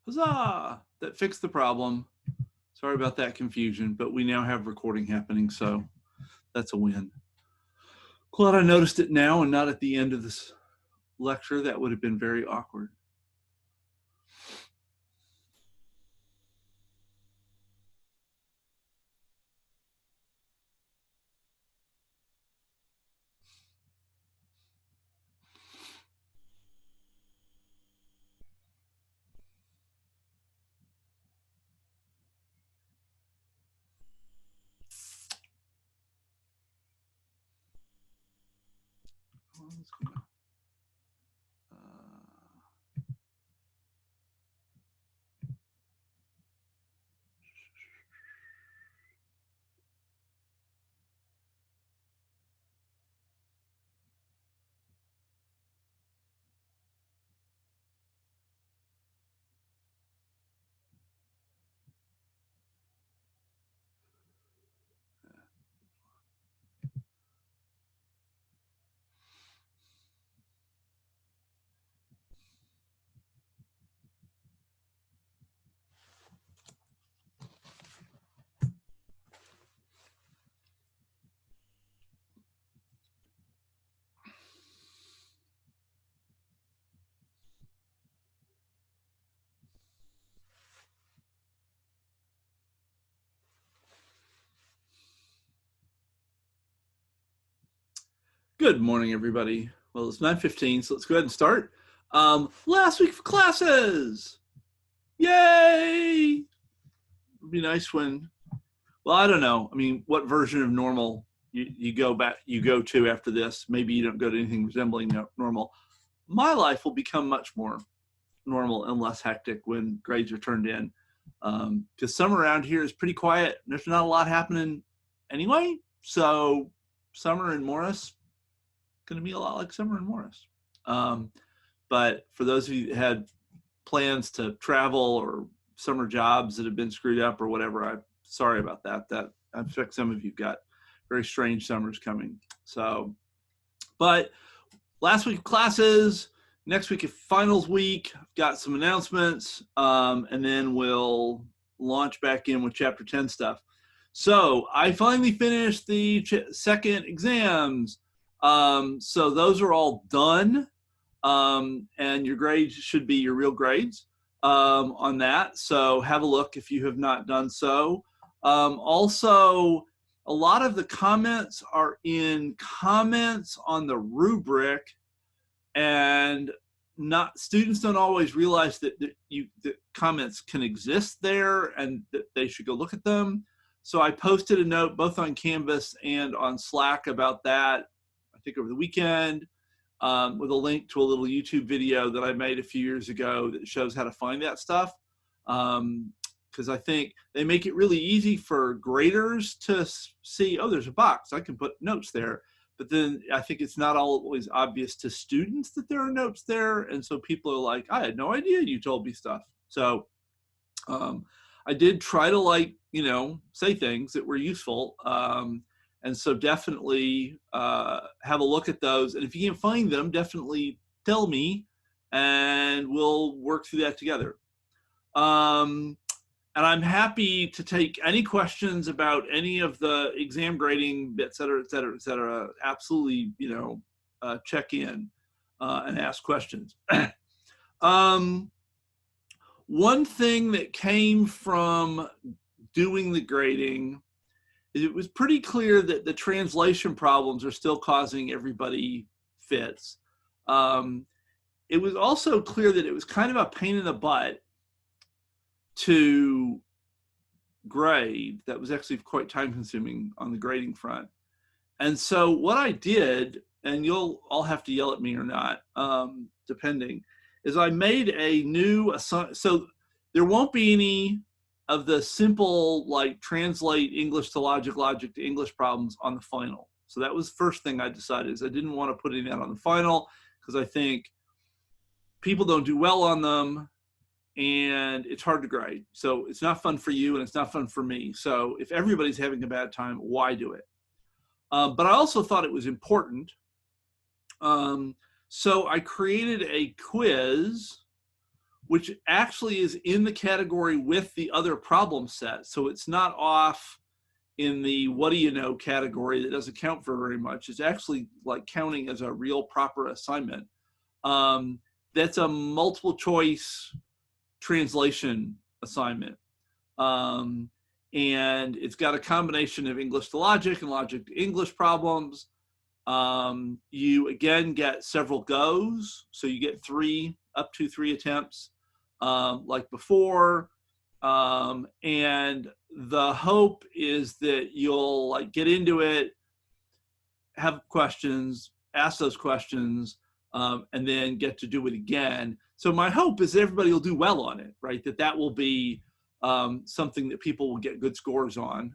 Huzzah! That fixed the problem. Sorry about that confusion, but we now have recording happening, so that's a win. Glad I noticed it now and not at the end of this lecture. That would have been very awkward. Good morning, everybody. Well, it's 9:15, so let's go ahead and start. Last week of classes. Yay! It'd be nice when, well, I don't know. I mean, what version of normal you go to after this? Maybe you don't go to anything resembling normal. My life will become much more normal and less hectic when grades are turned in. Because summer around here is pretty quiet. There's not a lot happening anyway. So summer in Morris, going to be a lot like summer in Morris. But for those of you that had plans to travel or summer jobs that have been screwed up or whatever, I'm sorry about that. That I expect some of you got very strange summers coming. So, but last week of classes, next week of finals week, I've got some announcements, and then we'll launch back in with chapter 10 stuff. So I finally finished the second exams. So those are all done, and your grades should be your real grades on that. So have a look if you have not done so. Also, a lot of the comments are in comments on the rubric, and students don't always realize that comments can exist there and that they should go look at them. So I posted a note both on Canvas and on Slack about that, I think over the weekend, with a link to a little YouTube video that I made a few years ago that shows how to find that stuff. Because I think they make it really easy for graders to see, oh, there's a box, I can put notes there. But then I think it's not always obvious to students that there are notes there. And so people are like, I had no idea you told me stuff. So I did try to say things that were useful. And so definitely have a look at those. And if you can't find them, definitely tell me and we'll work through that together. And I'm happy to take any questions about any of the exam grading, et cetera, et cetera, et cetera. Absolutely, check in and ask questions. One thing that came from doing the grading is it was pretty clear that the translation problems are still causing everybody fits. It was also clear that it was kind of a pain in the butt to grade. That was actually quite time consuming on the grading front. And so what I did, and you'll all have to yell at me or not, depending, is I made a new so there won't be any of the simple like translate English to logic, logic to English problems on the final. So that was the first thing I decided, is I didn't want to put any of that on the final because I think people don't do well on them and it's hard to grade. So it's not fun for you and it's not fun for me. So if everybody's having a bad time, why do it? But I also thought it was important. So I created a quiz which actually is in the category with the other problem set. So it's not off in the what do you know category that doesn't count for very much. It's actually like counting as a real proper assignment. That's a multiple choice translation assignment. And it's got a combination of English to logic and logic to English problems. You again get several goes, so you get up to three attempts, like before. And the hope is that you'll like get into it, have questions, ask those questions, and then get to do it again. So my hope is that everybody will do well on it, right? That will be something that people will get good scores on.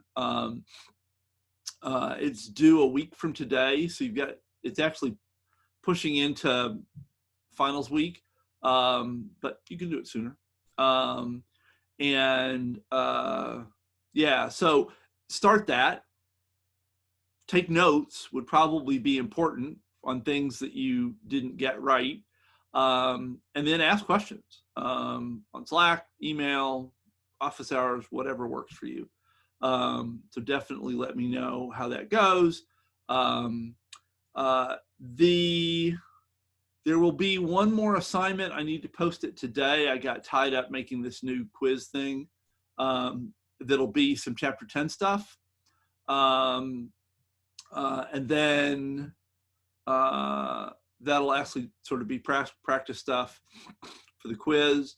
It's due a week from today, so it's actually pushing into finals week, but you can do it sooner. Yeah, so start that. Take notes would probably be important on things that you didn't get right, and then ask questions on Slack, email, office hours, whatever works for you. So definitely let me know how that goes. There will be one more assignment. I need to post it today. I got tied up making this new quiz thing. That'll be some chapter 10 stuff. And then that'll actually sort of be practice stuff for the quiz.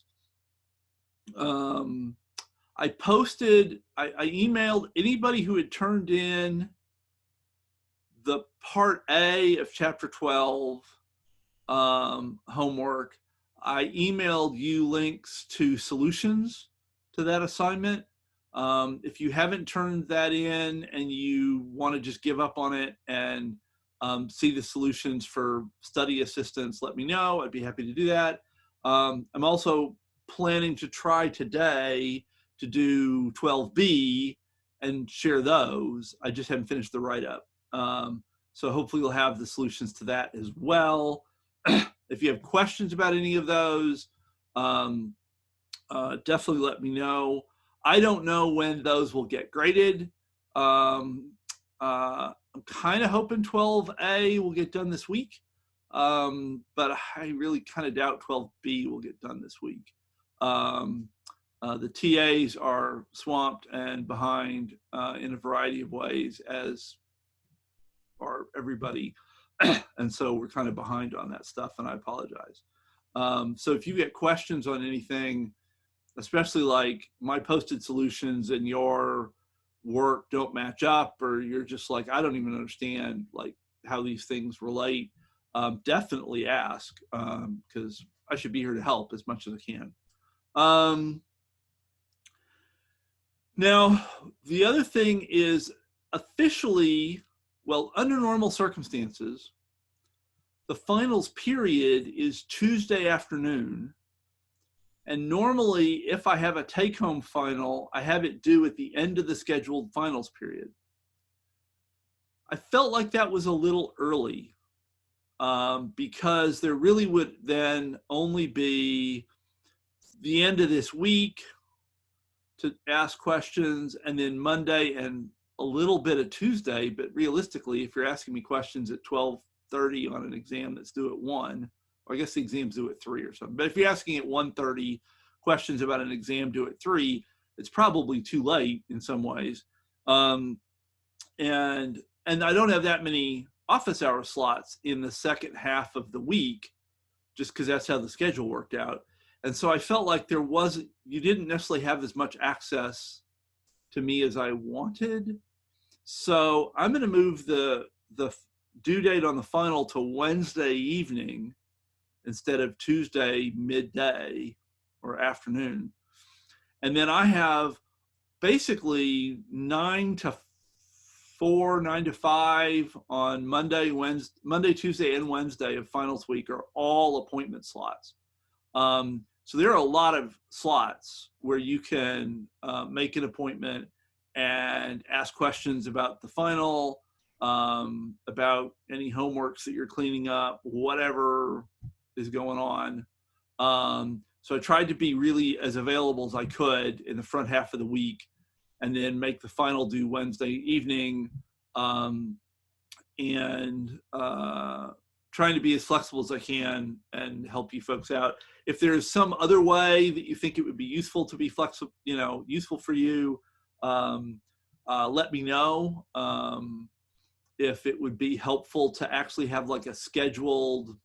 I emailed anybody who had turned in the part A of chapter 12 homework. I emailed you links to solutions to that assignment. If you haven't turned that in and you want to just give up on it and see the solutions for study assistance, let me know. I'd be happy to do that. I'm also planning to try today to do 12B and share those. I just haven't finished the write-up. So hopefully you'll have the solutions to that as well. If you have questions about any of those, definitely let me know. I don't know when those will get graded. I'm kind of hoping 12A will get done this week, but I really kind of doubt 12B will get done this week. The TAs are swamped and behind in a variety of ways, as are everybody. And so we're kind of behind on that stuff, and I apologize. So if you get questions on anything, especially like my posted solutions and your work don't match up, or you're just like, I don't even understand like how these things relate, definitely ask, because I should be here to help as much as I can. Now, the other thing is officially, well, under normal circumstances, the finals period is Tuesday afternoon. And normally, if I have a take-home final, I have it due at the end of the scheduled finals period. I felt like that was a little early because there really would then only be the end of this week to ask questions, and then Monday and a little bit of Tuesday. But realistically, if you're asking me questions at 12:30 on an exam that's due at 1, or I guess the exam's due at 3 or something. But if you're asking at 1:30 questions about an exam due at 3, it's probably too late in some ways. And I don't have that many office hour slots in the second half of the week, just because that's how the schedule worked out. And so I felt like you didn't necessarily have as much access to me as I wanted. So I'm going to move the due date on the final to Wednesday evening instead of Tuesday midday or afternoon. And then I have basically 9 to 4, 9 to 5 on Monday, Tuesday, and Wednesday of finals week are all appointment slots. So there are a lot of slots where you can make an appointment and ask questions about the final, about any homeworks that you're cleaning up, whatever is going on. So I tried to be really as available as I could in the front half of the week, and then make the final due Wednesday evening, and trying to be as flexible as I can and help you folks out. If there's some other way that you think it would be useful to be flexible, useful for you, let me know. If it would be helpful to actually have like a scheduled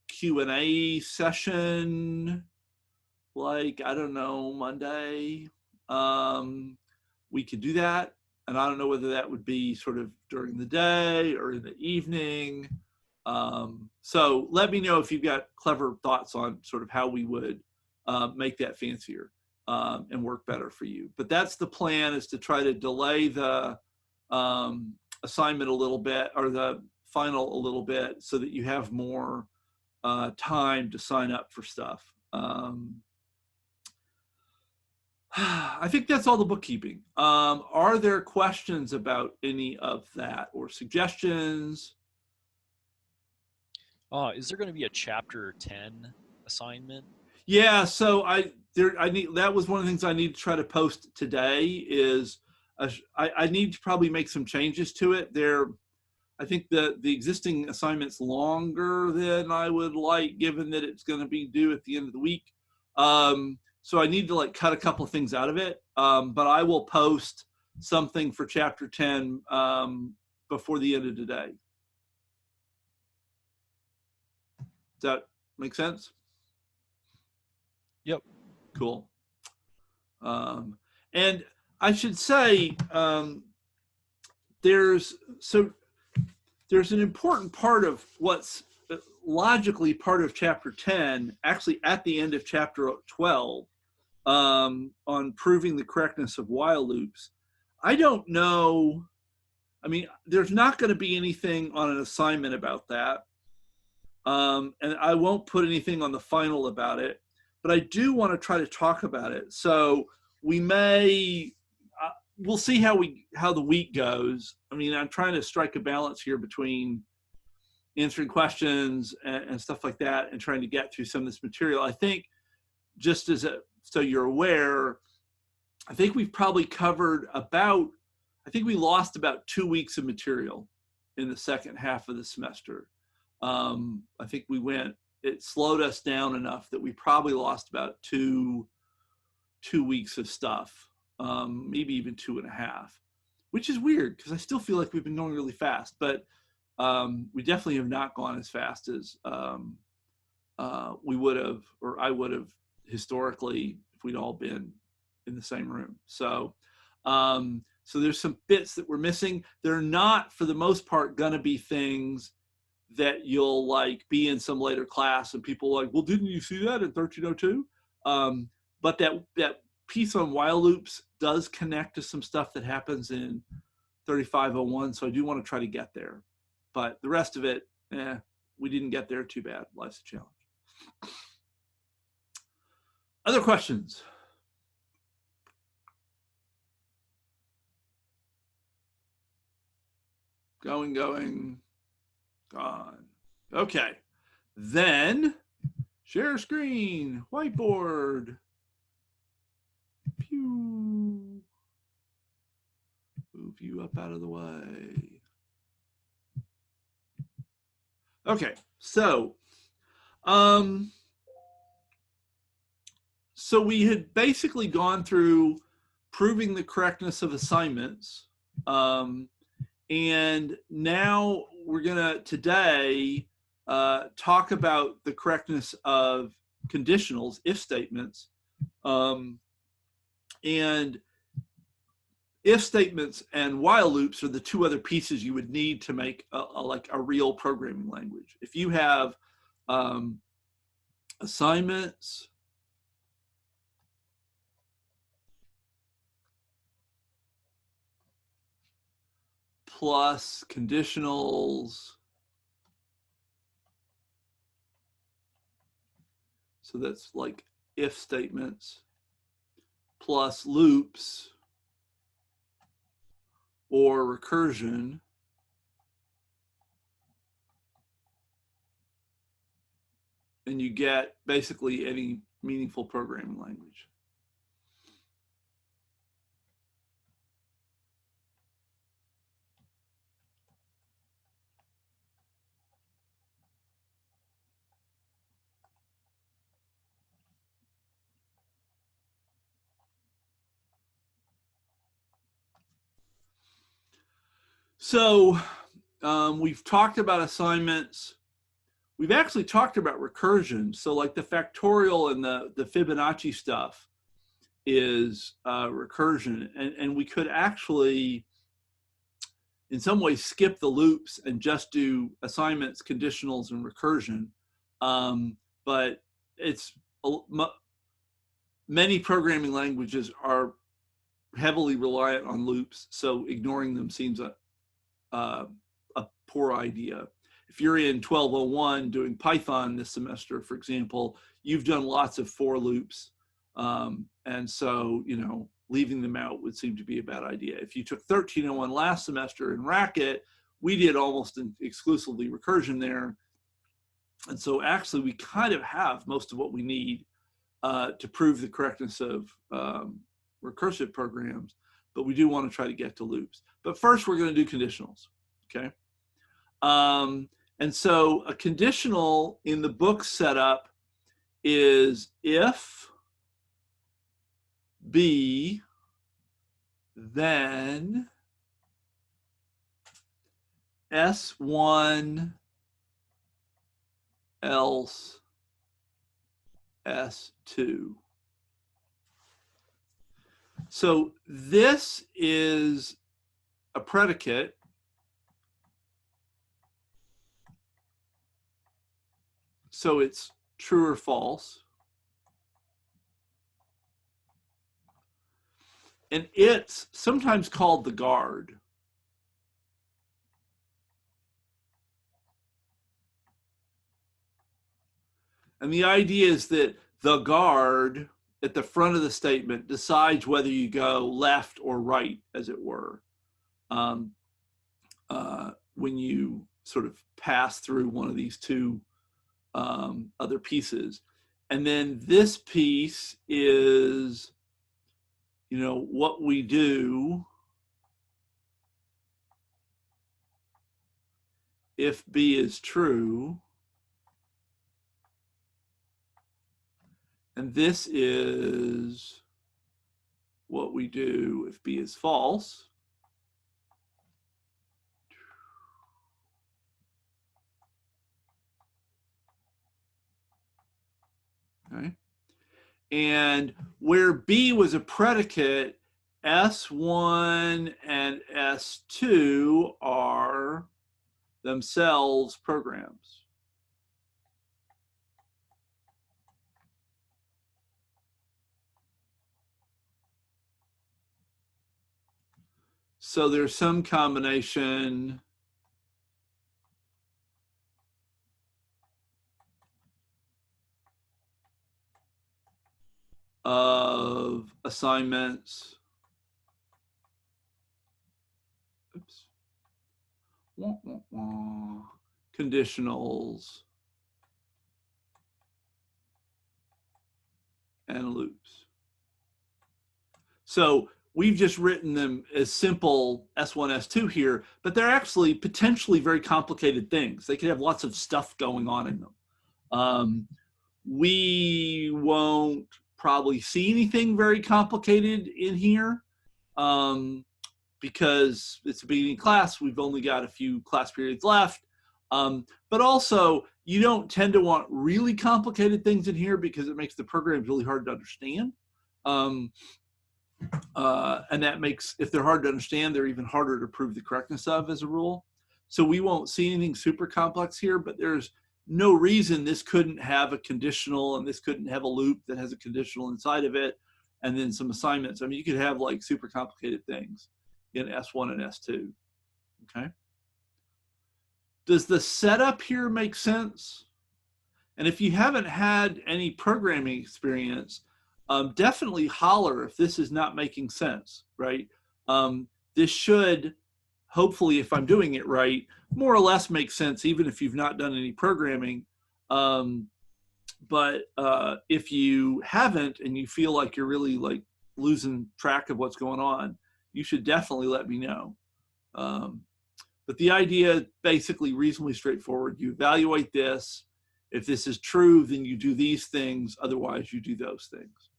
Q&A session, like, I don't know, Monday, we could do that. And I don't know whether that would be sort of during the day or in the evening. So let me know if you've got clever thoughts on sort of how we would make that fancier and work better for you. But that's the plan, is to try to delay the assignment a little bit, or the final a little bit, so that you have more time to sign up for stuff. I think that's all the bookkeeping. Are there questions about any of that or suggestions? Is there going to be a chapter 10 assignment? Yeah, so I need, that was one of the things I need to try to post today. Is I need to probably make some changes to it. I think the existing assignment's longer than I would like, given that it's going to be due at the end of the week. So I need to like cut a couple of things out of it. But I will post something for chapter 10 before the end of today. Does that make sense? Yep. Cool. And I should say, there's an important part of what's logically part of chapter 10, actually at the end of chapter 12, on proving the correctness of while loops. I don't know. I mean, there's not going to be anything on an assignment about that. And I won't put anything on the final about it, but I do want to try to talk about it. So we may, we'll see how the week goes. I mean, I'm trying to strike a balance here between answering questions and stuff like that, and trying to get through some of this material. I think, just so you're aware, I think we've probably covered about, I think we lost about 2 weeks of material in the second half of the semester. I think it slowed us down enough that we probably lost about two weeks of stuff, maybe even 2.5, which is weird because I still feel like we've been going really fast, but we definitely have not gone as fast as we would have, or I would have historically, if we'd all been in the same room. So there's some bits that we're missing. They're not, for the most part, gonna be things that you'll like be in some later class and people like, well, didn't you see that in 1302? But that piece on while loops does connect to some stuff that happens in 3501. So I do want to try to get there, but the rest of it, we didn't get there too bad. Life's a challenge. Other questions? Going, gone. Okay, then share screen, whiteboard. Pew. Move you up out of the way. Okay, so we had basically gone through proving the correctness of assignments, and now we're gonna today talk about the correctness of conditionals, if statements, and if statements and while loops are the two other pieces you would need to make a real programming language. If you have assignments, plus conditionals, so that's like if statements, plus loops or recursion, and you get basically any meaningful programming language. So we've talked about assignments. We've actually talked about recursion. So like the factorial and the Fibonacci stuff is recursion. And we could actually, in some ways, skip the loops and just do assignments, conditionals, and recursion. But it's many programming languages are heavily reliant on loops. So ignoring them seems a poor idea. If you're in 1201 doing Python this semester, for example, you've done lots of for loops. And so, leaving them out would seem to be a bad idea. If you took 1301 last semester in Racket, we did almost exclusively recursion there. And so actually we kind of have most of what we need to prove the correctness of recursive programs, but we do want to try to get to loops. But first we're going to do conditionals, okay? And so a conditional in the book setup is if B, then S1 else S2. So this is a predicate. So it's true or false. And it's sometimes called the guard. And the idea is that the guard at the front of the statement decides whether you go left or right, as it were, when you sort of pass through one of these two other pieces. And then this piece is, what we do if B is true. And this is what we do if B is false. Okay. And where B was a predicate, S1 and S2 are themselves programs. So there's some combination of assignments, conditionals, and loops. So we've just written them as simple S1, S2 here, but they're actually potentially very complicated things. They could have lots of stuff going on in them. We won't probably see anything very complicated in here because it's a beginning class. We've only got a few class periods left. But also, you don't tend to want really complicated things in here because it makes the programs really hard to understand. And that makes, if they're hard to understand, they're even harder to prove the correctness of as a rule. So we won't see anything super complex here, but there's no reason this couldn't have a conditional and this couldn't have a loop that has a conditional inside of it, and then some assignments. I mean, you could have like super complicated things in S1 and S2, okay? Does the setup here make sense? And if you haven't had any programming experience, definitely holler if this is not making sense, right? This should, hopefully, if I'm doing it right, more or less make sense, even if you've not done any programming. But if you haven't and you feel like you're really like losing track of what's going on, you should definitely let me know. But the idea basically reasonably straightforward. You evaluate this. If this is true, then you do these things. Otherwise, you do those things.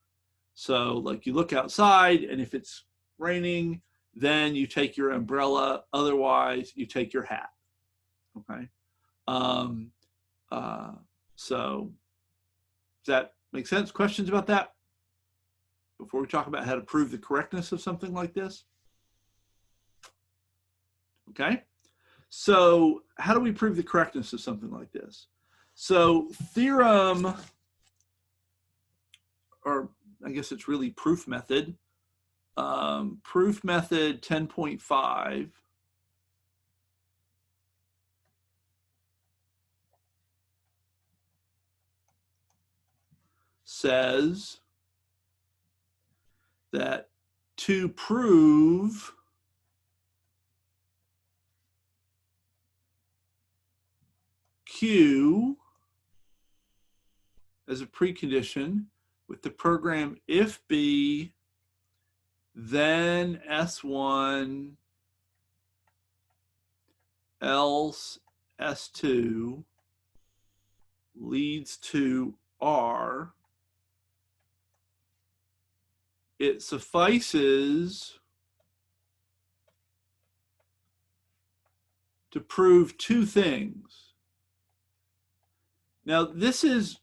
So like you look outside, and if it's raining, then you take your umbrella. Otherwise, you take your hat. Okay. Um, so does that make sense? Questions about that before we talk about how to prove the correctness of something like this? Okay. So how do we prove the correctness of something like this? So theorem, or I guess it's really proof method. Proof method 10.5 says that to prove Q as a precondition with the program if B, then S1, else S2 leads to R, it suffices to prove two things. Now, this is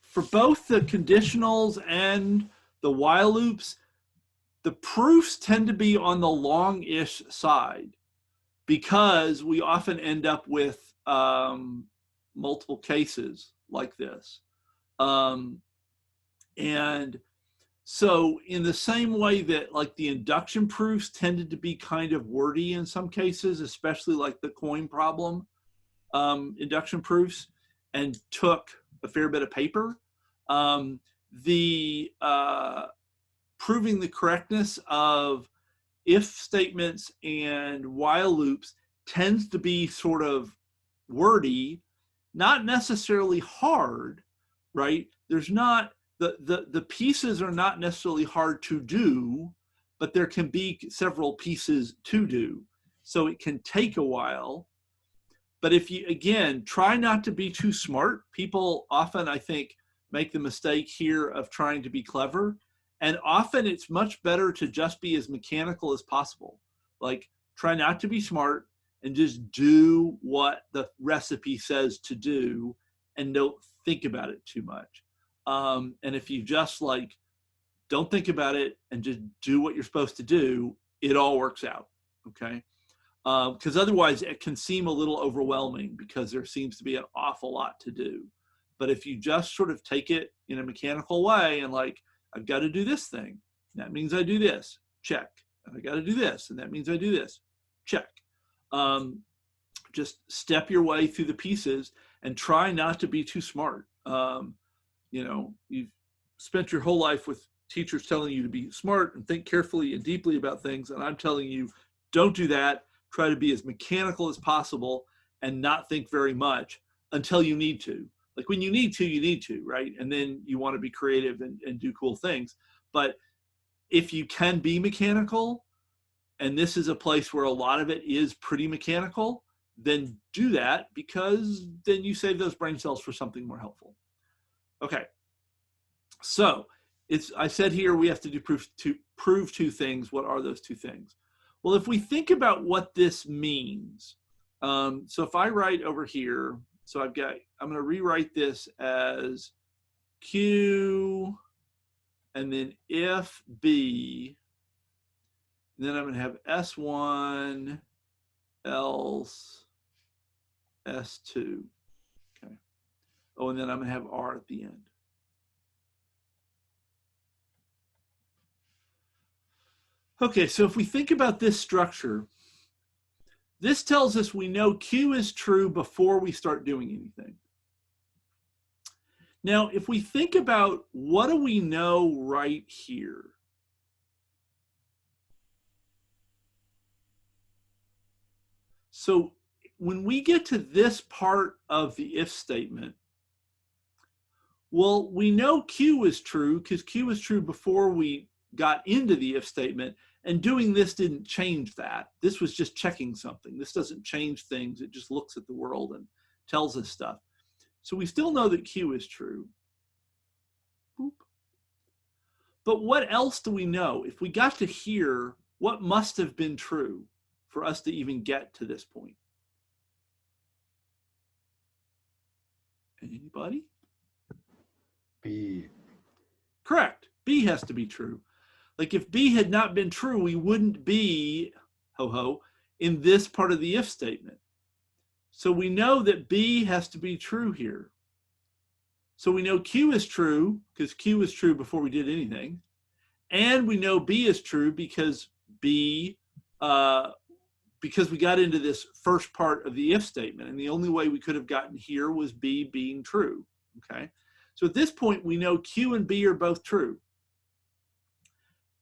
for both the conditionals and the while loops, the proofs tend to be on the long-ish side because we often end up with multiple cases like this. And so in the same way that like the induction proofs tended to be kind of wordy in some cases, especially like the coin problem induction proofs, and took a fair bit of paper, the proving the correctness of if statements and while loops tends to be sort of wordy, not necessarily hard, right? There's not, the pieces are not necessarily hard to do, but there can be several pieces to do. So it can take a while. But if you, again, try not to be too smart. People often, I think, make the mistake here of trying to be clever. And often it's much better to just be as mechanical as possible. Like, try not to be smart and just do what the recipe says to do and don't think about it too much. And if you just like, don't think about it and just do what you're supposed to do, it all works out, okay? Because otherwise it can seem a little overwhelming because there seems to be an awful lot to do. But if you just sort of take it in a mechanical way and like, I've got to do this thing, that means I do this, check. And I got to do this, and that means I do this, check. Just step your way through the pieces and try not to be too smart. You know, you've spent your whole life with teachers telling you to be smart and think carefully and deeply about things, and I'm telling you, don't do that. Try to be as mechanical as possible and not think very much until you need to. Like when you need to, right? And then you want to be creative and do cool things. But if you can be mechanical, and this is a place where a lot of it is pretty mechanical, then do that, because then you save those brain cells for something more helpful. Okay, so I said here we have to prove two things. What are those two things? Well, if we think about what this means, so if I write over here, so I'm going to rewrite this as Q, and then if B, and then I'm going to have S1, else S2. Okay. Oh, and then I'm going to have R at the end. Okay, so if we think about this structure, this tells us we know Q is true before we start doing anything. Now, if we think about what do we know right here? So when we get to this part of the if statement, well, we know Q is true because Q was true before we got into the if statement, and doing this didn't change that. This was just checking something. This doesn't change things. It just looks at the world and tells us stuff. So we still know that Q is true. Boop. But what else do we know? If we got to here, what must have been true for us to even get to this point? Anybody? B. Correct. B has to be true. Like if B had not been true, we wouldn't be, in this part of the if statement. So we know that B has to be true here. So we know Q is true because Q was true before we did anything. And we know B is true because because we got into this first part of the if statement. And the only way we could have gotten here was B being true, okay? So at this point, we know Q and B are both true.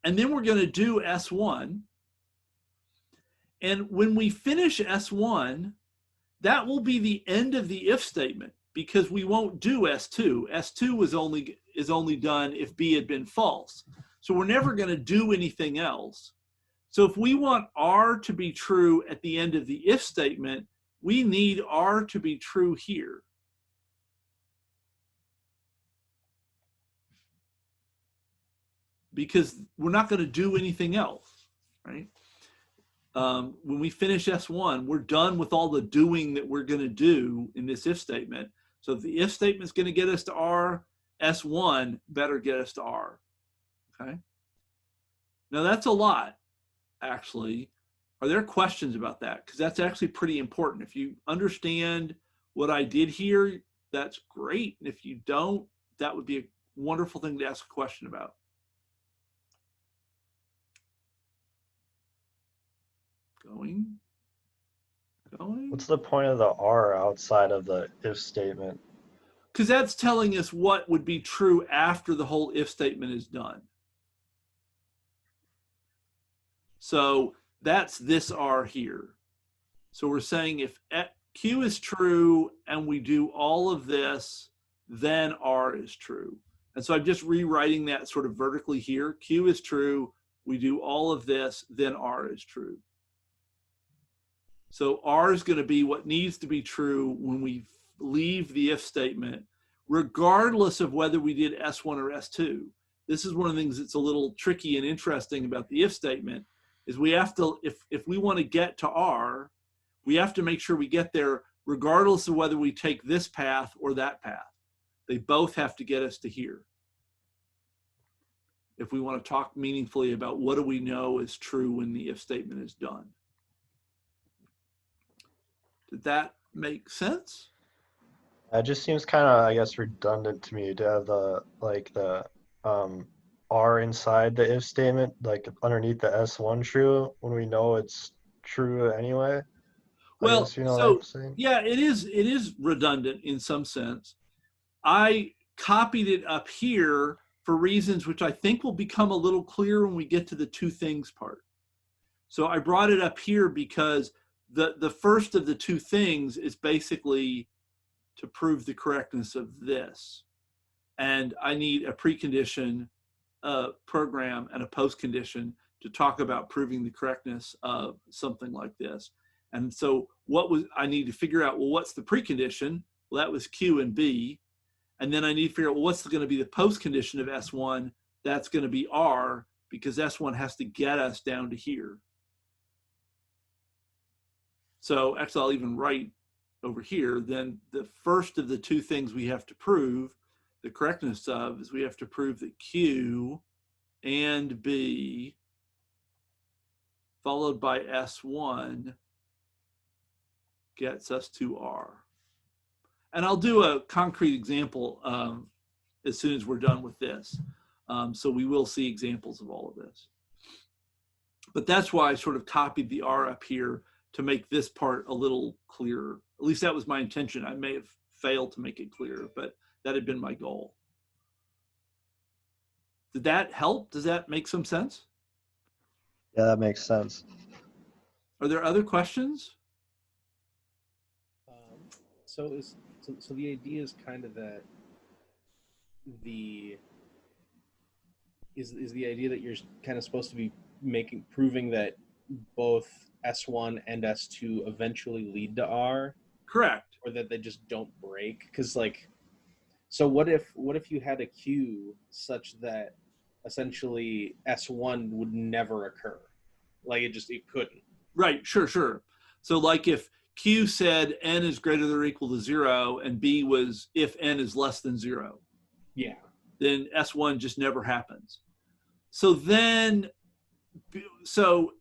And then we're going to do S1. And when we finish S1, that will be the end of the if statement because we won't do S2. S2 is only done if B had been false. So we're never going to do anything else. So if we want R to be true at the end of the if statement, we need R to be true here. Because we're not going to do anything else, right? When we finish S1, we're done with all the doing that we're going to do in this if statement. So if the if statement is going to get us to R, S1 better get us to R, okay? Now that's a lot, actually. Are there questions about that? Because that's actually pretty important. If you understand what I did here, that's great. And if you don't, that would be a wonderful thing to ask a question about. Going. What's the point of the R outside of the if statement? Because that's telling us what would be true after the whole if statement is done. So that's this R here. So we're saying if Q is true and we do all of this, then R is true. And so I'm just rewriting that sort of vertically here. Q is true, we do all of this, then R is true. So R is going to be what needs to be true when we leave the if statement, regardless of whether we did S1 or S2. This is one of the things that's a little tricky and interesting about the if statement is we have to, if we want to get to R, we have to make sure we get there regardless of whether we take this path or that path. They both have to get us to here. If we want to talk meaningfully about what do we know is true when the if statement is done. Did that make sense? It just seems kind of, I guess, redundant to me to have the R inside the if statement, like underneath the S1 true, when we know it's true anyway. Well, I guess you know what I'm saying? yeah, it is redundant in some sense. I copied it up here for reasons which I think will become a little clearer when we get to the two things part. So I brought it up here because the first of the two things is basically to prove the correctness of this. And I need a precondition program and a postcondition to talk about proving the correctness of something like this. And so I need to figure out, well, what's the precondition? Well, that was Q and B. And then I need to figure out, well, what's going to be the postcondition of S1? That's going to be R, because S1 has to get us down to here. So actually, I'll even write over here, then the first of the two things we have to prove the correctness of is we have to prove that Q and B followed by S1 gets us to R. And I'll do a concrete example as soon as we're done with this. So we will see examples of all of this. But that's why I sort of copied the R up here to make this part a little clearer. At least that was my intention. I may have failed to make it clearer, but that had been my goal. Did that help? Does that make some sense? Yeah, that makes sense. Are there other questions? So the idea is kind of that the is the idea that you're kind of supposed to be proving that both S1 and S2 eventually lead to R, Correct. or that they just don't break. Because so what if you had a Q such that essentially S1 would never occur, like it couldn't. Right. Sure. So like if Q said n is greater than or equal to 0 and B was if n is less than 0, Yeah. then S1 just never happens. So then, so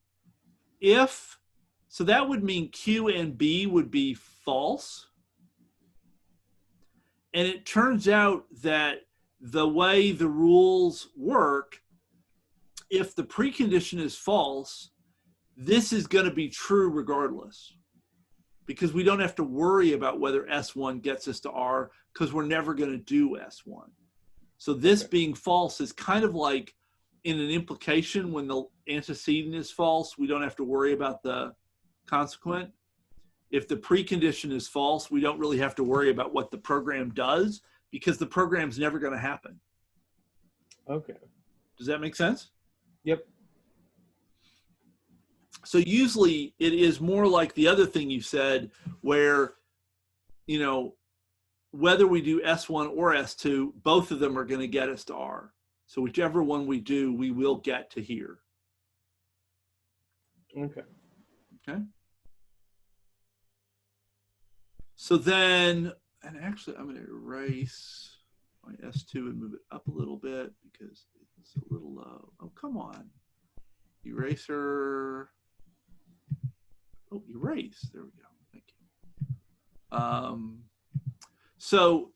that would mean Q and B would be false. And it turns out that the way the rules work, if the precondition is false, this is going to be true regardless, because we don't have to worry about whether S1 gets us to R, because we're never going to do S1. So this being false is kind of like in an implication when the antecedent is false, we don't have to worry about the consequent. If the precondition is false, we don't really have to worry about what the program does, because the program's never going to happen. Okay. Does that make sense? Yep. So usually it is more like the other thing you said, where, whether we do S1 or S2, both of them are going to get us to R. So whichever one we do, we will get to here. Okay. Okay. So then, and actually I'm going to erase my S2 and move it up a little bit because it's a little low. Oh, come on. Eraser. Oh, erase. There we go. Thank you. So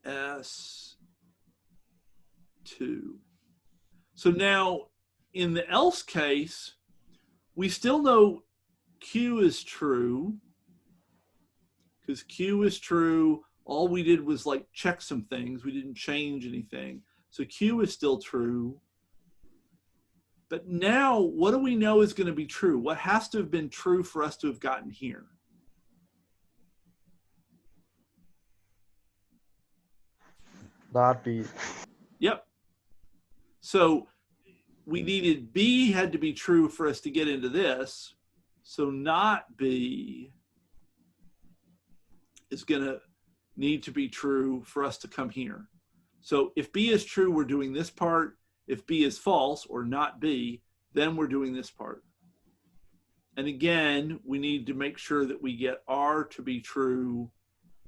S2. So now in the else case, we still know Q is true, because Q is true. All we did was like check some things. We didn't change anything. So Q is still true. But now, what do we know is going to be true? What has to have been true for us to have gotten here? Not B. Yep. So we needed B had to be true for us to get into this. So not B is going to need to be true for us to come here. So if B is true, we're doing this part. If B is false or not B, then we're doing this part. And again, we need to make sure that we get R to be true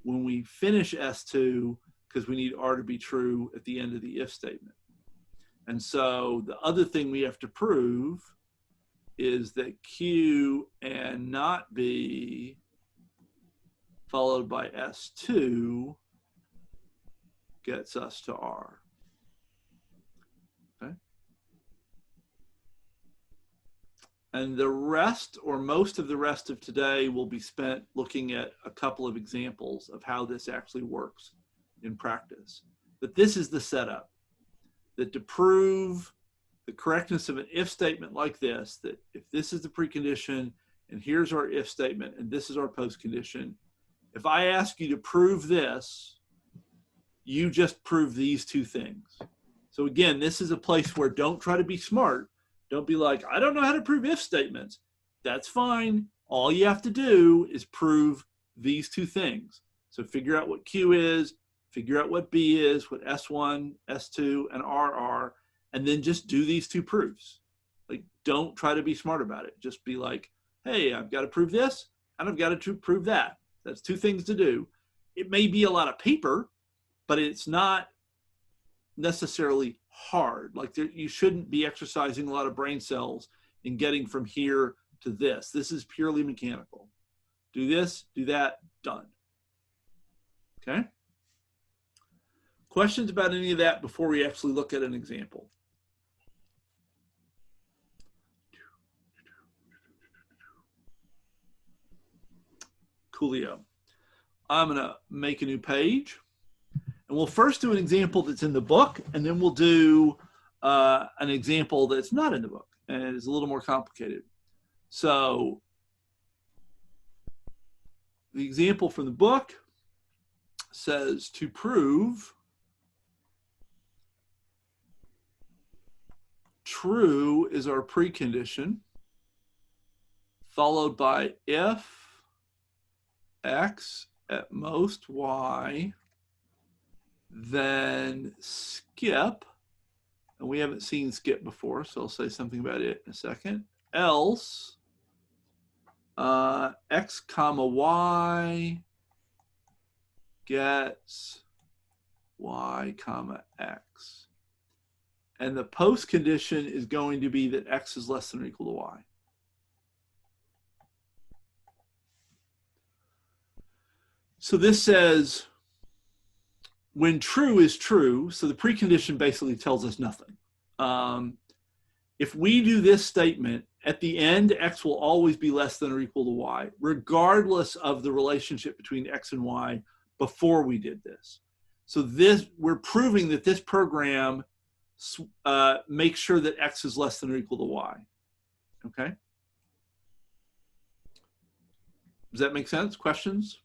when we finish S2, because we need R to be true at the end of the if statement. And so the other thing we have to prove is that Q and not B followed by S2 gets us to R. Okay. And the rest, or most of the rest of today, will be spent looking at a couple of examples of how this actually works in practice. But this is the setup, that to prove the correctness of an if statement like this, that if this is the precondition and here's our if statement and this is our postcondition, if I ask you to prove this, you just prove these two things. So again, this is a place where don't try to be smart. Don't be like, I don't know how to prove if statements. That's fine. All you have to do is prove these two things. So figure out what Q is, figure out what B is, what S1, S2, and R are, and then just do these two proofs. Like, don't try to be smart about it. Just be like, hey, I've got to prove this, and I've got to prove that. That's two things to do. It may be a lot of paper, but it's not necessarily hard. Like, you shouldn't be exercising a lot of brain cells in getting from here to this. This is purely mechanical. Do this, do that, done. Okay? Questions about any of that before we actually look at an example? Coolio. I'm going to make a new page. And we'll first do an example that's in the book, and then we'll do an example that's not in the book and is a little more complicated. So the example from the book says to prove true is our precondition, followed by if x at most y, then skip, and we haven't seen skip before, so I'll say something about it in a second, else x comma y gets y comma x. And the post condition is going to be that x is less than or equal to y. So this says when true is true, so the precondition basically tells us nothing. If we do this statement, at the end, x will always be less than or equal to y, regardless of the relationship between x and y before we did this. So this, we're proving that this program makes sure that x is less than or equal to y. Okay? Does that make sense? Questions?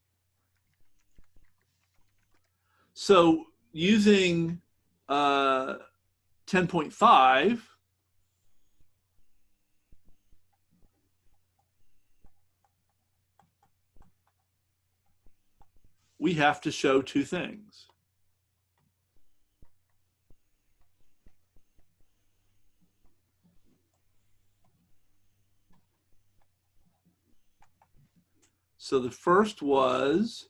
So using 10.5, we have to show two things. So the first was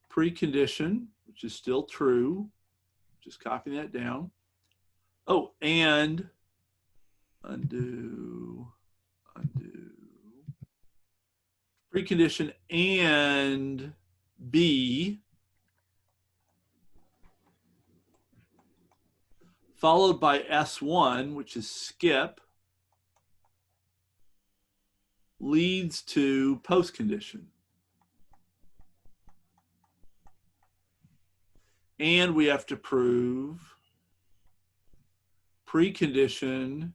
precondition, which is still true. Just copying that down. Oh, and undo. Precondition and B followed by S1, which is skip, leads to postcondition. And we have to prove precondition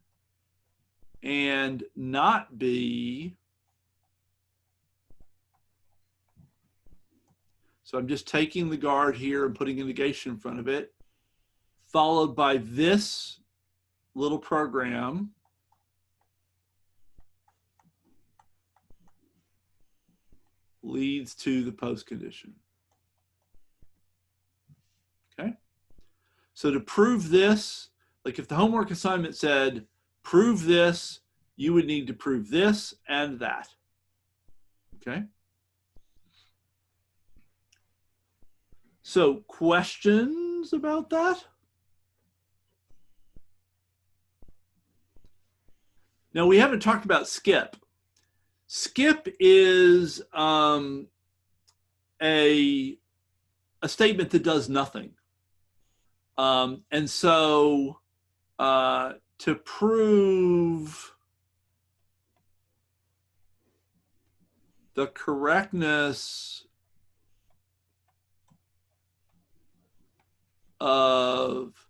and not B. So I'm just taking the guard here and putting a negation in front of it, followed by this little program leads to the postcondition. Okay? So to prove this, like if the homework assignment said, prove this, you would need to prove this and that. Okay? So questions about that? Now we haven't talked about skip. Skip is a statement that does nothing. And so to prove the correctness of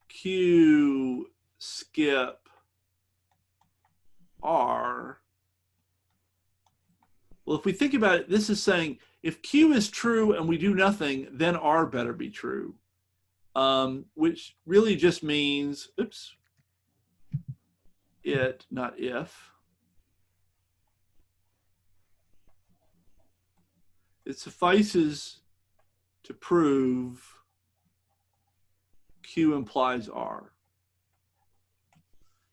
Q skip R, well, if we think about it, this is saying if Q is true and we do nothing, then R better be true, which really just means, oops, it, not if. It suffices to prove Q implies R.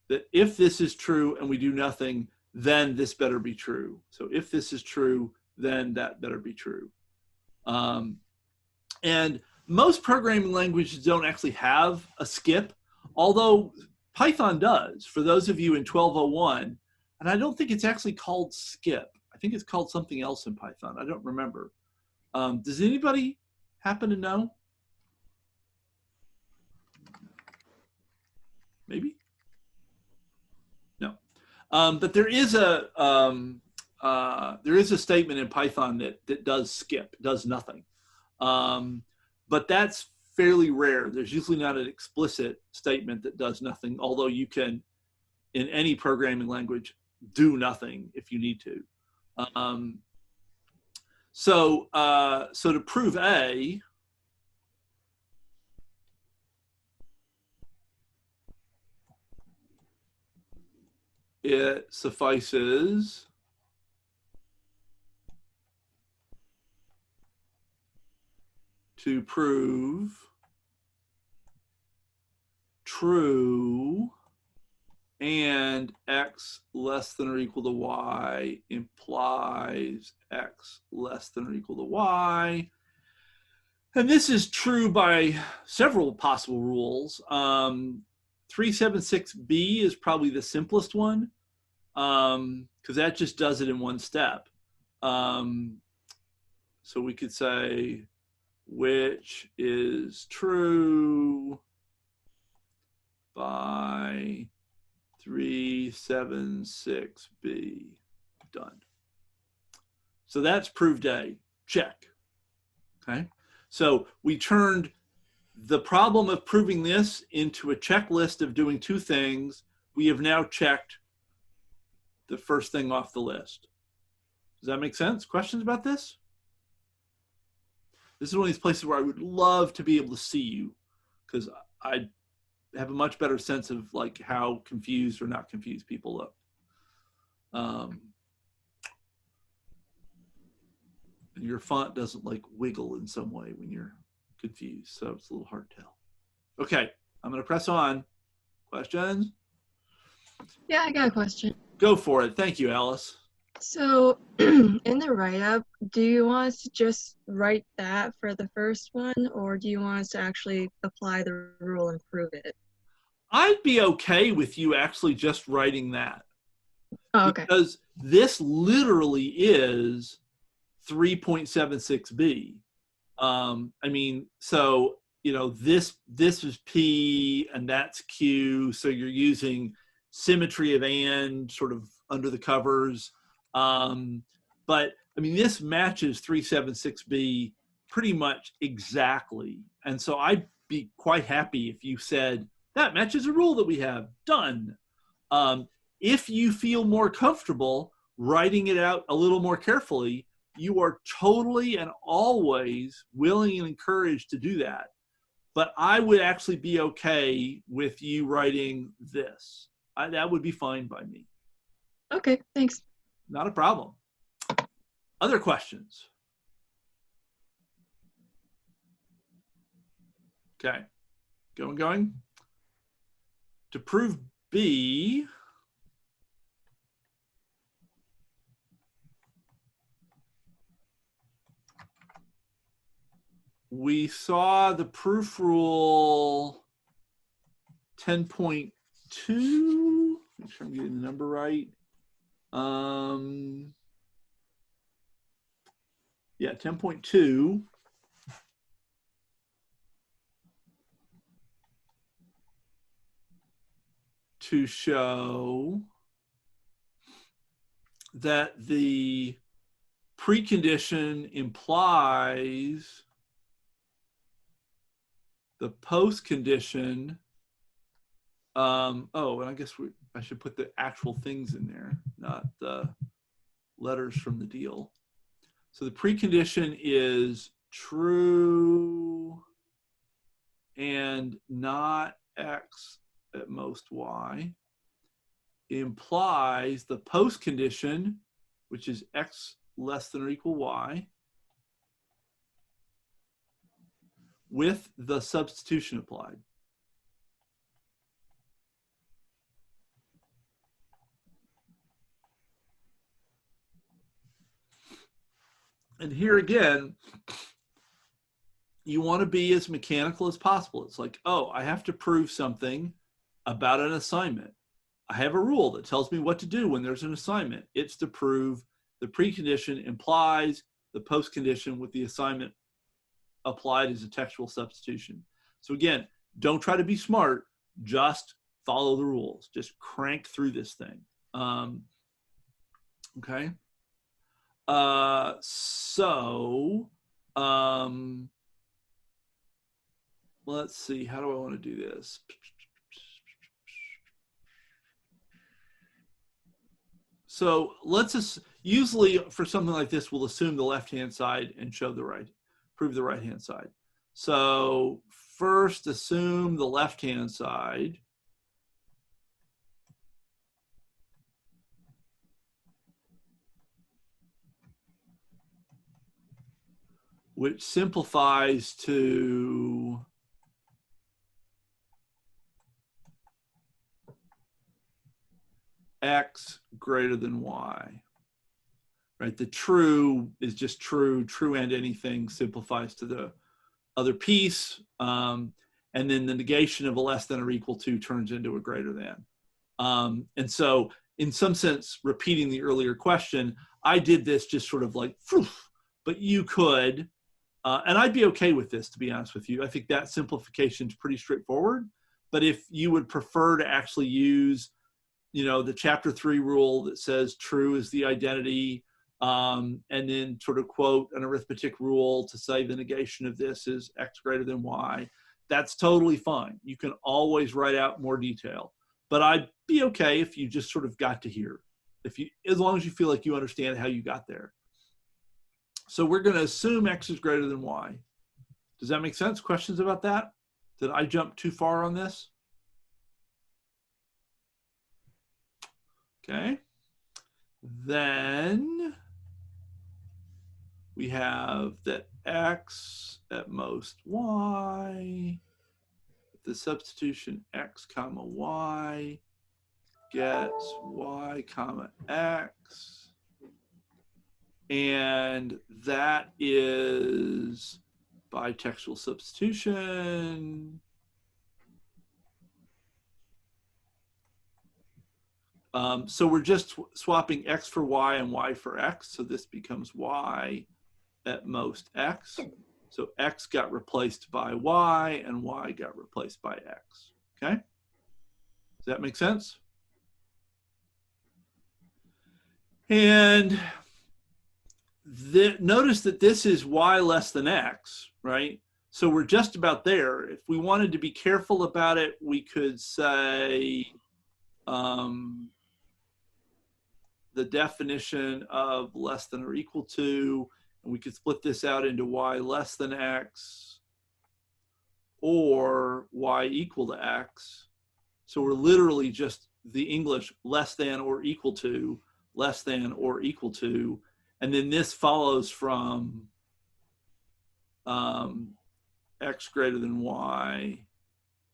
That if this is true and we do nothing, then this better be true. So if this is true, then that better be true. And most programming languages don't actually have a skip, although Python does. For those of you in 1201, and I don't think it's actually called skip. I think it's called something else in Python. I don't remember. Does anybody happen to know? Maybe? No. But there is a statement in Python that does skip, does nothing. But that's fairly rare. There's usually not an explicit statement that does nothing, although you can, in any programming language, do nothing if you need to. So so to prove A, it suffices to prove true and x less than or equal to y implies x less than or equal to y. And this is true by several possible rules. 376b is probably the simplest one because that just does it in one step. So we could say which is true by 376b. Done. So that's proved A. Check. Okay. So we turned the problem of proving this into a checklist of doing two things. We have now checked the first thing off the list. Does that make sense? Questions about this? This is one of these places where I would love to be able to see you because I have a much better sense of like how confused or not confused people look. And your font doesn't like wiggle in some way when you're confused, so it's a little hard to tell. Okay, I'm going to press on. Questions? Yeah, I got a question. Go for it. Thank you, Alice. So in the write-up, do you want us to just write that for the first one, or do you want us to actually apply the rule and prove it? I'd be okay with you actually just writing that. Oh, okay. Because this literally is 3.76b. I mean, so, you know, this is P and that's Q. So you're using symmetry of and sort of under the covers. But I mean, this matches 376b pretty much exactly. And so I'd be quite happy if you said, that matches a rule that we have. Done. If you feel more comfortable writing it out a little more carefully, you are totally and always willing and encouraged to do that. But I would actually be okay with you writing this. That would be fine by me. Okay, thanks. Not a problem. Other questions? Okay, going. To prove B, we saw the proof rule 10.2. Make sure I'm getting the number right. Yeah, 10.2. To show that the precondition implies the postcondition. Oh, and I guess I should put the actual things in there, not the letters from the deal. So the precondition is true and not X at most Y. It implies the postcondition, which is X less than or equal Y, with the substitution applied. And here again, you want to be as mechanical as possible. It's like, oh, I have to prove something about an assignment. I have a rule that tells me what to do when there's an assignment. It's to prove the precondition implies the postcondition with the assignment applied as a textual substitution. So again, don't try to be smart, just follow the rules. Just crank through this thing. Okay. Let's see, how do I want to do this? So let's just, usually for something like this, we'll assume the left-hand side and prove the right-hand side. So first assume the left-hand side. Which simplifies to x greater than y, right? The true is just true, true and anything simplifies to the other piece, and then the negation of a less than or equal to turns into a greater than. And so in some sense, repeating the earlier question, I did this just sort of like, but you could, and I'd be okay with this, to be honest with you. I think that simplification is pretty straightforward. But if you would prefer to actually use, the chapter 3 rule that says true is the identity, and then sort of quote an arithmetic rule to say the negation of this is x greater than y, that's totally fine. You can always write out more detail. But I'd be okay if you just sort of got to here, as long as you feel like you understand how you got there. So we're going to assume x is greater than y. Does that make sense? Questions about that? Did I jump too far on this? Okay. Then we have that x at most y, the substitution x comma y gets y comma x. And that is by textual substitution. So we're just swapping x for y and y for x. So this becomes y at most x. So x got replaced by y and y got replaced by x. Okay? Does that make sense? And notice that this is y less than x, right? So we're just about there. If we wanted to be careful about it, we could say the definition of less than or equal to, and we could split this out into y less than x or y equal to x. So we're literally just the English less than or equal to, less than or equal to. And then this follows from x greater than y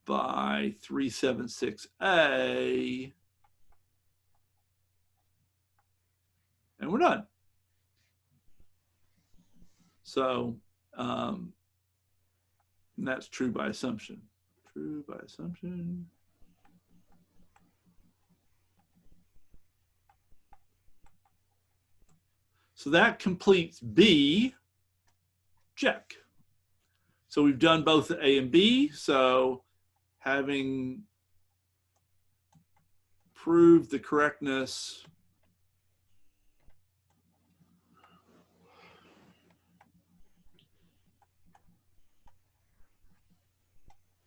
by 376a. And we're done. So and that's true by assumption. True by assumption. So that completes B. Check. So we've done both A and B. So having proved the correctness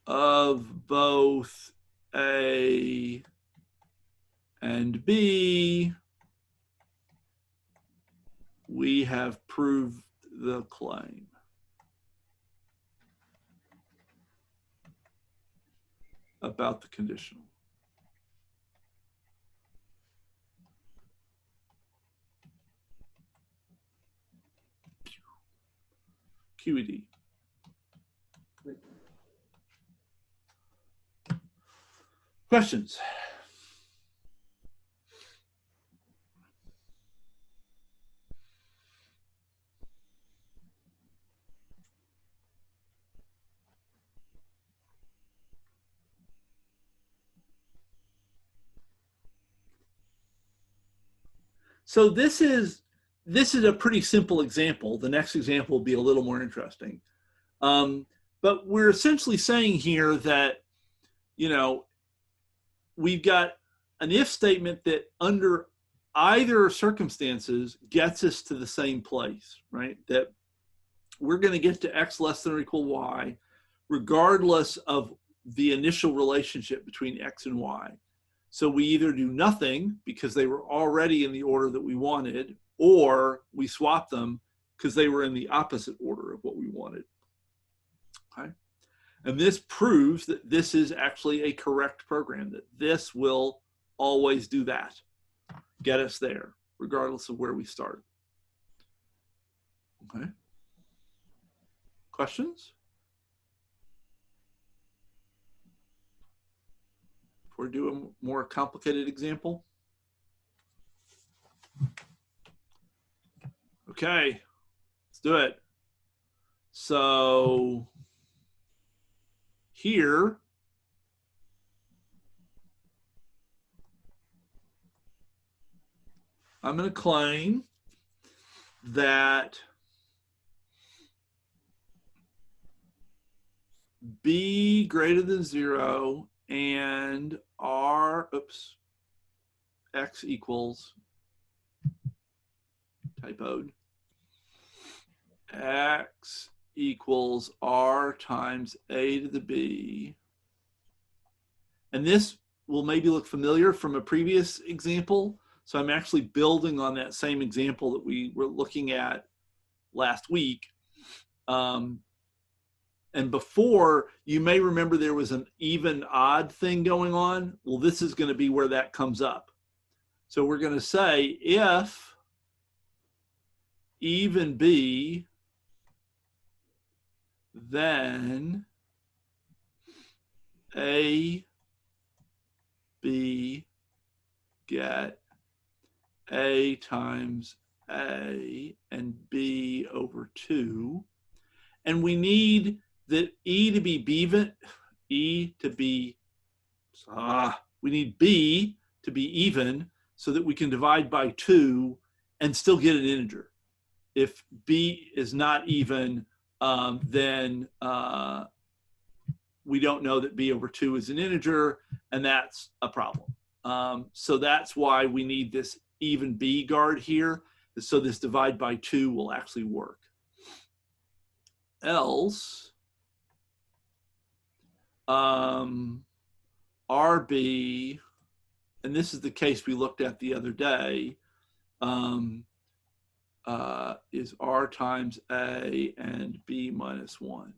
of both A and B, we have proved the claim. About the conditional. QED. Questions? So this is a pretty simple example. The next example will be a little more interesting. But we're essentially saying here that, we've got an if statement that under either circumstances gets us to the same place, right? That we're going to get to x less than or equal y, regardless of the initial relationship between x and y. So we either do nothing because they were already in the order that we wanted, or we swap them because they were in the opposite order of what we wanted. Okay. And this proves that this is actually a correct program, that this will always do that, get us there, regardless of where we start. Okay. Questions? Before we do a more complicated example? Okay, let's do it. So here, I'm going to claim that b greater than 0 and x equals, typoed, x equals r times a to the b. And this will maybe look familiar from a previous example. So I'm actually building on that same example that we were looking at last week. And before, you may remember there was an even odd thing going on. Well, this is going to be where that comes up. So we're going to say if even b, then a, b get a times a and b over 2. And we need that e to be even, we need b to be even so that we can divide by 2 and still get an integer. If b is not even, then we don't know that b over 2 is an integer, and that's a problem. So that's why we need this even b guard here, so this divide by 2 will actually work. Else, RB, and this is the case we looked at the other day, is R times A and B minus 1.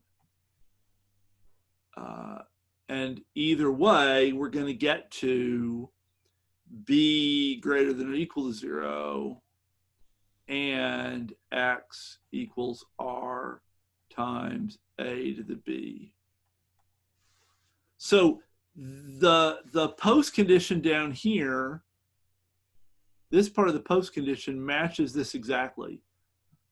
And either way, we're going to get to B greater than or equal to 0 and X equals R times A to the B. So the post condition down here, this part of the post condition matches this exactly.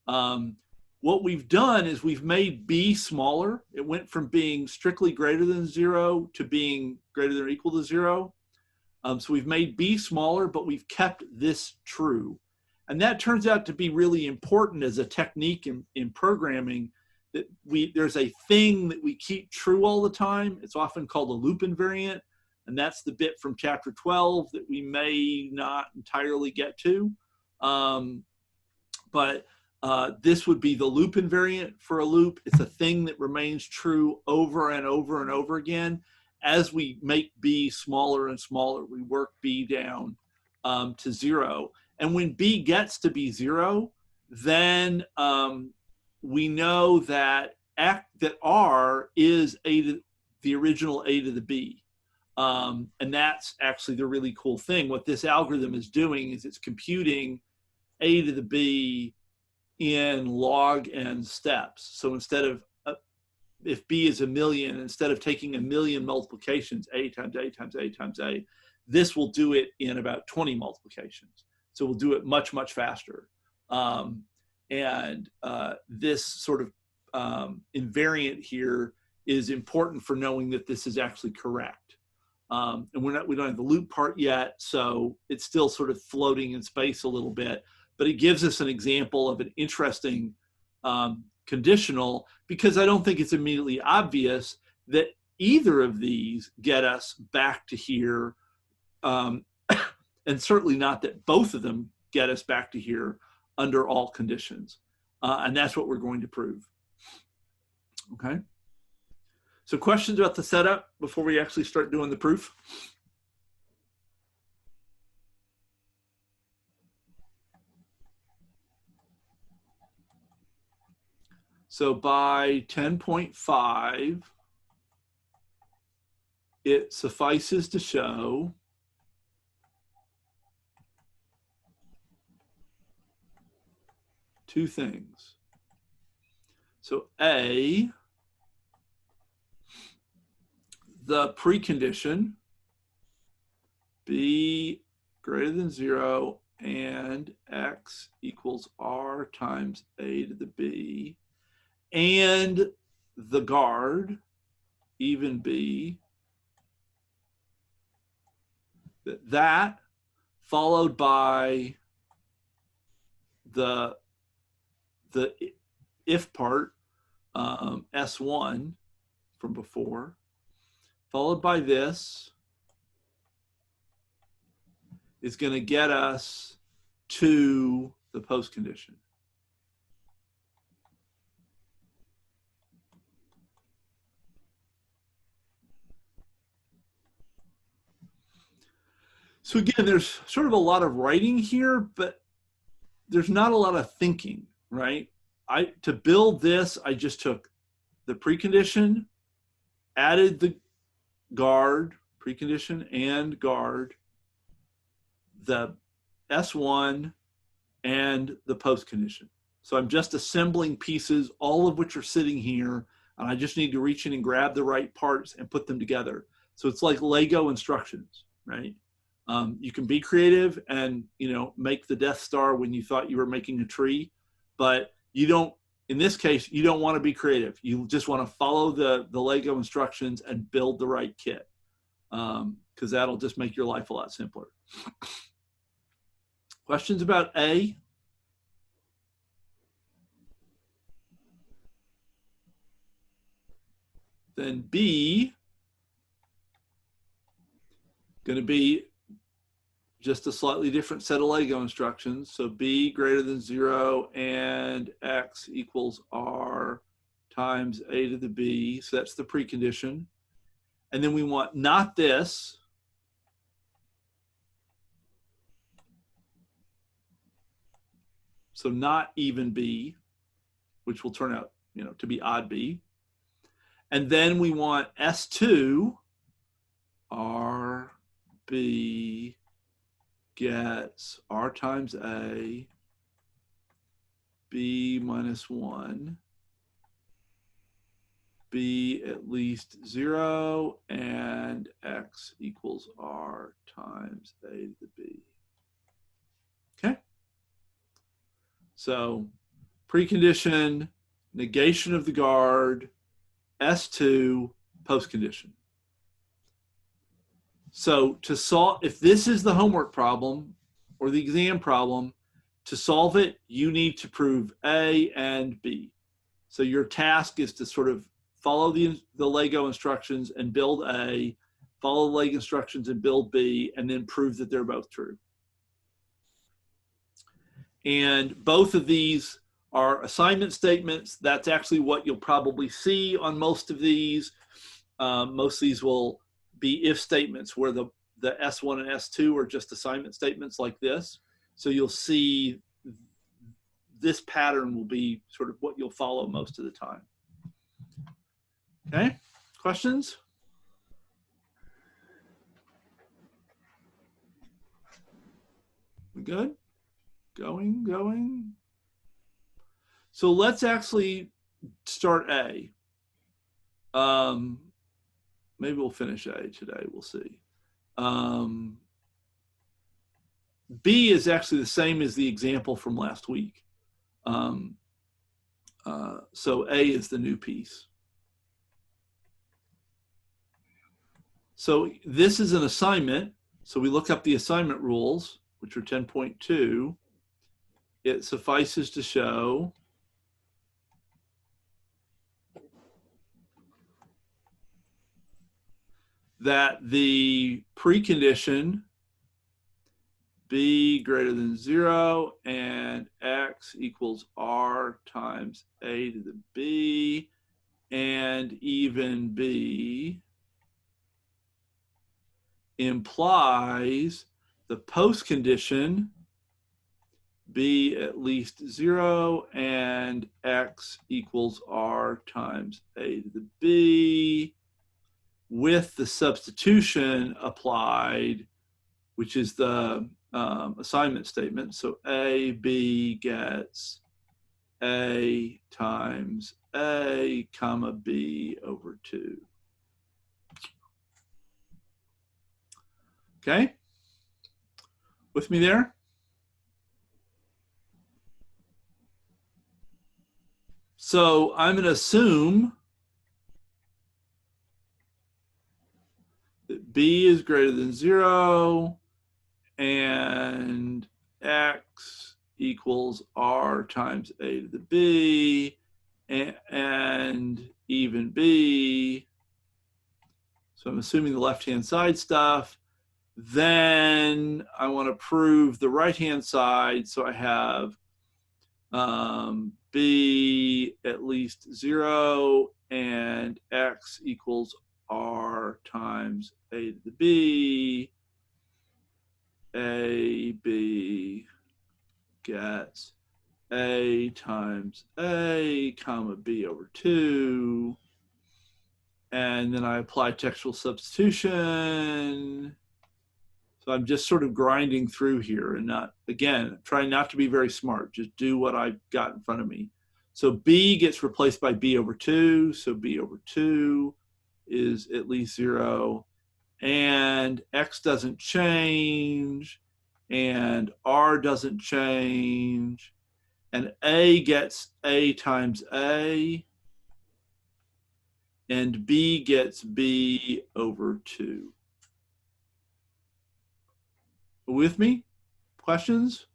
What we've done is we've made B smaller. It went from being strictly greater than 0 to being greater than or equal to 0. So we've made B smaller, but we've kept this true. And that turns out to be really important as a technique in programming, that there's a thing that we keep true all the time. It's often called a loop invariant. And that's the bit from chapter 12 that we may not entirely get to. But this would be the loop invariant for a loop. It's a thing that remains true over and over and over again. As we make B smaller and smaller, we work B down to 0. And when B gets to be 0, then we know that R is the original A to the B. And that's actually the really cool thing. What this algorithm is doing is it's computing A to the B in log n steps. So instead of, if B is 1,000,000, instead of taking 1,000,000 multiplications, A times A times A times A, this will do it in about 20 multiplications. So we'll do it much, much faster. This sort of invariant here is important for knowing that this is actually correct. And we don't have the loop part yet, so it's still sort of floating in space a little bit. But it gives us an example of an interesting conditional, because I don't think it's immediately obvious that either of these get us back to here, and certainly not that both of them get us back to here under all conditions. And that's what we're going to prove. Okay. So questions about the setup before we actually start doing the proof? So by 10.5, it suffices to show two things. So A, the precondition, B greater than 0 and X equals R times A to the B, and the guard, even B, that followed by the if part, S1 from before, followed by this, is going to get us to the post condition. So again, there's sort of a lot of writing here, but there's not a lot of thinking, right? To build this, I just took the precondition, added the guard, precondition and guard, the S1, and the post condition. So I'm just assembling pieces, all of which are sitting here, and I just need to reach in and grab the right parts and put them together. So it's like Lego instructions, right? You can be creative and, you know, make the Death Star when you thought you were making a tree, but you don't, in this case, you don't want to be creative. You just want to follow the Lego instructions and build the right kit, because that'll just make your life a lot simpler. Questions about A? Then B, going to be just a slightly different set of Lego instructions. So B greater than 0 and X equals R times A to the B. So that's the precondition. And then we want not this. So not even B, which will turn out, you know, to be odd B. And then we want S2, R, B gets R times A, B minus 1, B at least 0, and X equals R times A to the B. Okay? So precondition, negation of the guard, S2, postcondition. So to solve, if this is the homework problem or the exam problem, to solve it, you need to prove A and B. So your task is to sort of follow the Lego instructions and build A, follow the Lego instructions and build B, and then prove that they're both true. And both of these are assignment statements. That's actually what you'll probably see on most of these. Most of these will be if statements where the S1 and S2 are just assignment statements like this. So you'll see this pattern will be sort of what you'll follow most of the time. Okay, questions? We good? Going. So let's actually start A. Maybe we'll finish A today, we'll see. B is actually the same as the example from last week. So A is the new piece. So this is an assignment. So we look up the assignment rules, which are 10.2. It suffices to show that the precondition B greater than 0 and X equals R times A to the B and even B implies the postcondition b at least 0 and x equals r times a to the b, with the substitution applied, which is the assignment statement. So a, b gets a times a comma b over 2. Okay? With me there? So I'm going to assume that b is greater than 0 and x equals r times a to the b and even b. So I'm assuming the left-hand side stuff. Then I want to prove the right-hand side. So I have b at least 0 and x equals r times a to the b. A, b gets a times a comma b over 2. And then I apply textual substitution. So I'm just sort of grinding through here and not, again, trying not to be very smart. Just do what I've got in front of me. So b gets replaced by b over 2. So b over 2 is at least 0. And x doesn't change. And r doesn't change. And a gets a times a. And b gets b over 2. With me? Questions?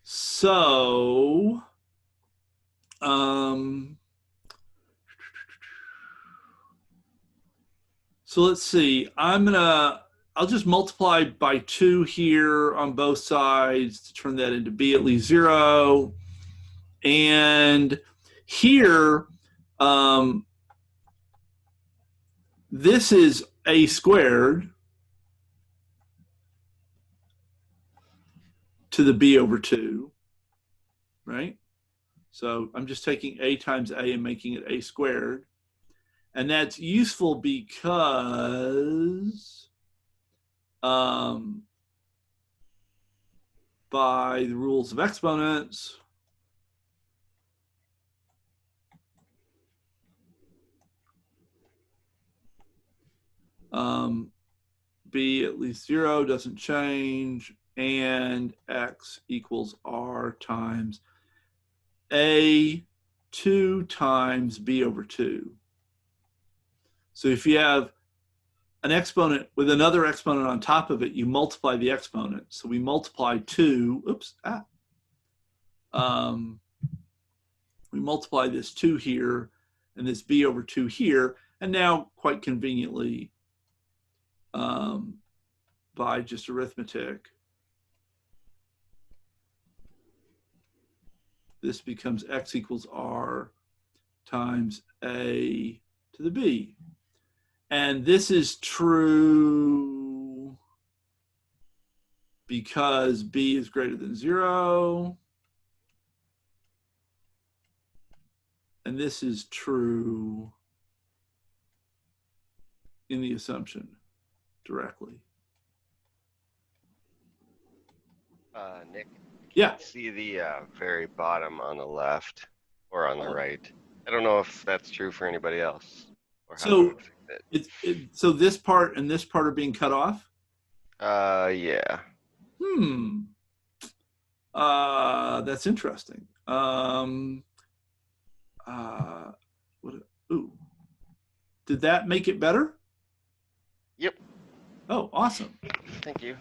So, so let's see. I'll just multiply by 2 here on both sides to turn that into b at least 0. And here, this is a squared to the b over 2, right? So I'm just taking a times a and making it a squared. And that's useful because by the rules of exponents, b at least 0 doesn't change, and x equals r times a 2 times b over 2. So if you have an exponent with another exponent on top of it, you multiply the exponent. So we multiply 2, we multiply this 2 here and this b over 2 here, and now quite conveniently, by just arithmetic, this becomes x equals r times a to the b. And this is true because b is greater than 0. And this is true in the assumption directly. Nick, Yeah. see the very bottom on the left or on the right. I don't know if that's true for anybody else. Or how So it so this part and this part are being cut off? yeah. That's interesting. Did that make it better? Yep. Oh, awesome. Thank you.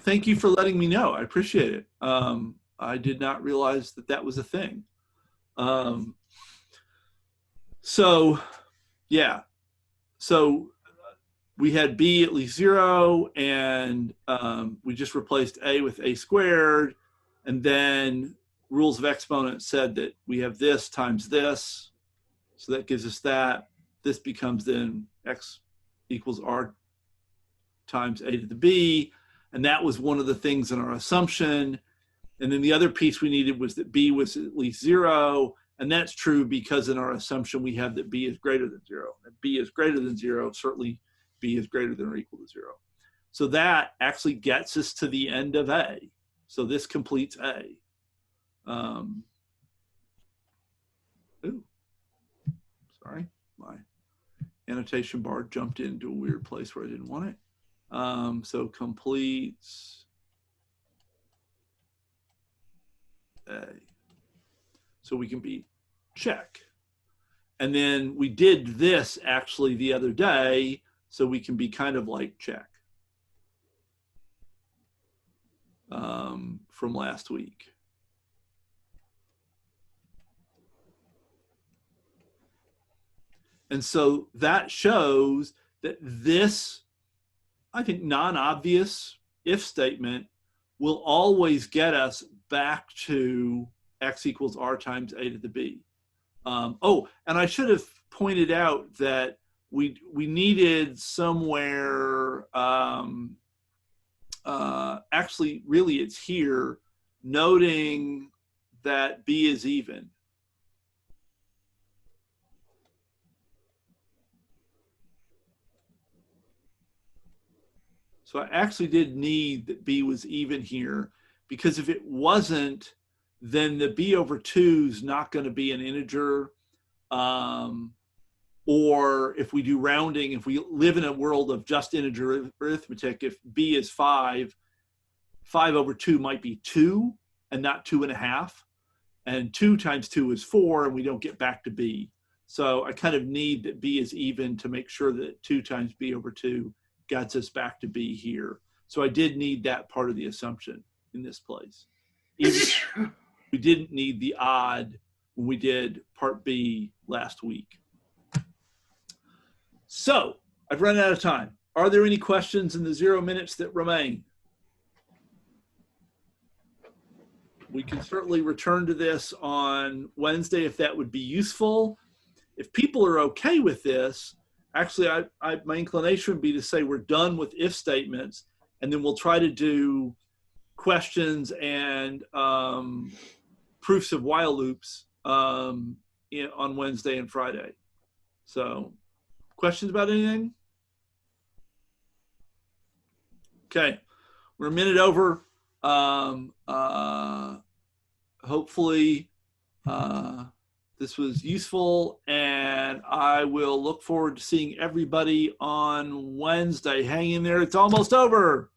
Thank you for letting me know. I appreciate it. I did not realize that that was a thing. So, yeah. So we had b at least 0, and we just replaced a with a squared, and then rules of exponents said that we have this times this, so that gives us that. This becomes then x equals r times a to the b. And that was one of the things in our assumption. And then the other piece we needed was that b was at least 0. And that's true because in our assumption, we have that b is greater than 0. If b is greater than 0, certainly b is greater than or equal to 0. So that actually gets us to the end of A. So this completes A. Sorry, my annotation bar jumped into a weird place where I didn't want it. So completes A. So we can be check. And then we did this actually the other day, so we can be kind of like check from last week. And so that shows that this, I think, non-obvious if statement will always get us back to x equals r times a to the b. Oh, and I should have pointed out that we needed somewhere, actually, really it's here, noting that b is even. So I actually did need that b was even here, because if it wasn't, then the b over 2 is not going to be an integer. Or if we do rounding, if we live in a world of just integer arithmetic, if b is 5, 5 over 2 might be 2 and not 2.5. And 2 times 2 is 4, and we don't get back to b. So I kind of need that b is even to make sure that 2 times b over 2 gets us back to b here. So I did need that part of the assumption in this place. Even we didn't need the odd when we did part B last week. So I've run out of time. Are there any questions in the 0 minutes that remain? We can certainly return to this on Wednesday if that would be useful. If people are okay with this, actually, my inclination would be to say we're done with if statements, and then we'll try to do questions and proofs of while loops on Wednesday and Friday. So, questions about anything? Okay, we're a minute over. Hopefully, this was useful, and I will look forward to seeing everybody on Wednesday. Hang in there, it's almost over.